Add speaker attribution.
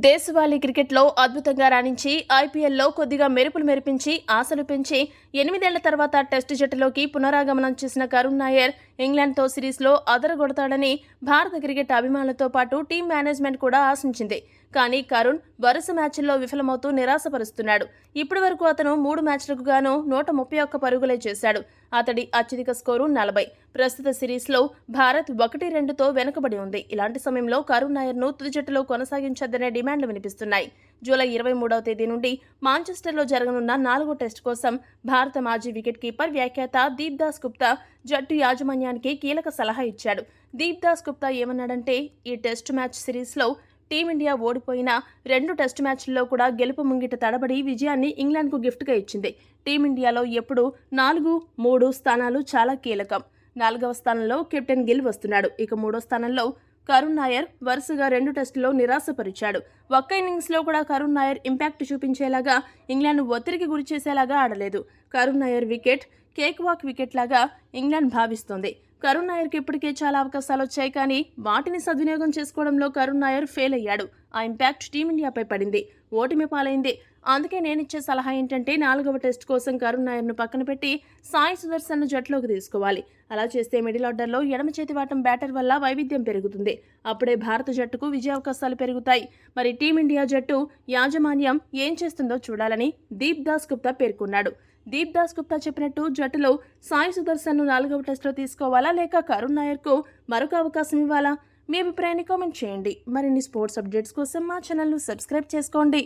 Speaker 1: దేశవాళీ క్రికెట్లో అద్భుతంగా రాణించి ఐపీఎల్లో కొద్దిగా మెరుపులు మెరిపించి ఆశలు పెంచి 8 ఏళ్ల తర్వాత టెస్టు జట్టులోకి పునరాగమనం చేసిన కరుణ్ నాయర్ ఇంగ్లాండ్తో సిరీస్లో అదరగొడతాడని భారత క్రికెట్ అభిమానులతో పాటు టీం మేనేజ్మెంట్ కూడా ఆశించింది. కానీ కరుణ్ వరుస మ్యాచ్ల్లో విఫలమవుతూ నిరాశపరుస్తున్నాడు. ఇప్పటి వరకు అతను 3 మ్యాచ్లకు గాను 131 పరుగులే చేశాడు. అతడి అత్యధిక స్కోరు 40. ప్రస్తుత సిరీస్లో భారత్ 1-2తో వెనుకబడి ఉంది. ఇలాంటి సమయంలో కరుణ్ నాయర్ను తుది జట్టులో కొనసాగించొద్దనే డిమాండ్లు వినిపిస్తున్నాయి. జూలై 23వ తేదీ నుండి మాంచెస్టర్లో జరగనున్న 4వ టెస్టు కోసం భారత మాజీ వికెట్ కీపర్ వ్యాఖ్యాత దీప్ దాస్ గుప్తా జట్టు యాజమాన్యానికి కీలక సలహా ఇచ్చాడు. దీప్ దాస్ గుప్తా ఏమన్నాడంటే, ఈ టెస్టు మ్యాచ్ సిరీస్లో టీమిండియా ఓడిపోయిన 2 టెస్టు మ్యాచ్ల్లో కూడా గెలుపు ముంగిట తడబడి విజయాన్ని ఇంగ్లాండ్కు గిఫ్ట్గా ఇచ్చింది. టీమిండియాలో ఎప్పుడు 4-3 స్థానాలు చాలా కీలకం. 4వ స్థానంలో కెప్టెన్ గిల్ వస్తున్నాడు. ఇక 3వ స్థానంలో కరుణ్ నాయర్ వరుసగా 2 టెస్టుల్లో నిరాశపరిచాడు. ఒక్క ఇన్నింగ్స్లో కూడా కరుణ్ నాయర్ ఇంపాక్ట్ చూపించేలాగా, ఇంగ్లాండ్ ఒత్తిడికి గురిచేసేలాగా ఆడలేదు. Karun Nair wicket cake walk wicket లాగా ఇంగ్లాండ్ భావిస్తోంది. కరుణ్ నాయర్కి ఇప్పటికే చాలా అవకాశాలు వచ్చాయి, కానీ వాటిని సద్వినియోగం చేసుకోవడంలో కరుణ్ నాయర్ ఫెయిల్ అయ్యాడు. ఆ ఇంపాక్ట్ టీమిండియాపై పడింది, ఓటమి పాలైంది. అందుకే నేనిచ్చే సలహా ఏంటంటే 4వ టెస్ట్ కోసం కరుణ్ నాయర్ను పక్కన పెట్టి సాయి సుదర్శన్ను జట్టులోకి తీసుకోవాలి. అలా చేస్తే మిడిల్ ఆర్డర్లో ఎడమ చేతి వాటం బ్యాటర్ వల్ల వైవిధ్యం పెరుగుతుంది. అప్పుడే భారత జట్టుకు విజయావకాశాలు పెరుగుతాయి. మరి టీమిండియా జట్టు యాజమాన్యం ఏం చేస్తుందో చూడాలని దీప్ దాస్ గుప్తా పేర్కొన్నాడు. దీప్ దాస్ గుప్తా చెప్పినట్టు జట్టులో సాయి సుదర్శన్ను 4వ టెస్టులో తీసుకోవాలా, లేక కరుణ్ నాయర్కు మరొక అవకాశం ఇవ్వాలా? మీ అభిప్రాయాన్ని కామెంట్ చేయండి. మరిన్ని స్పోర్ట్స్ అప్డేట్స్ కోసం మా ఛానల్ను సబ్స్క్రైబ్ చేసుకోండి.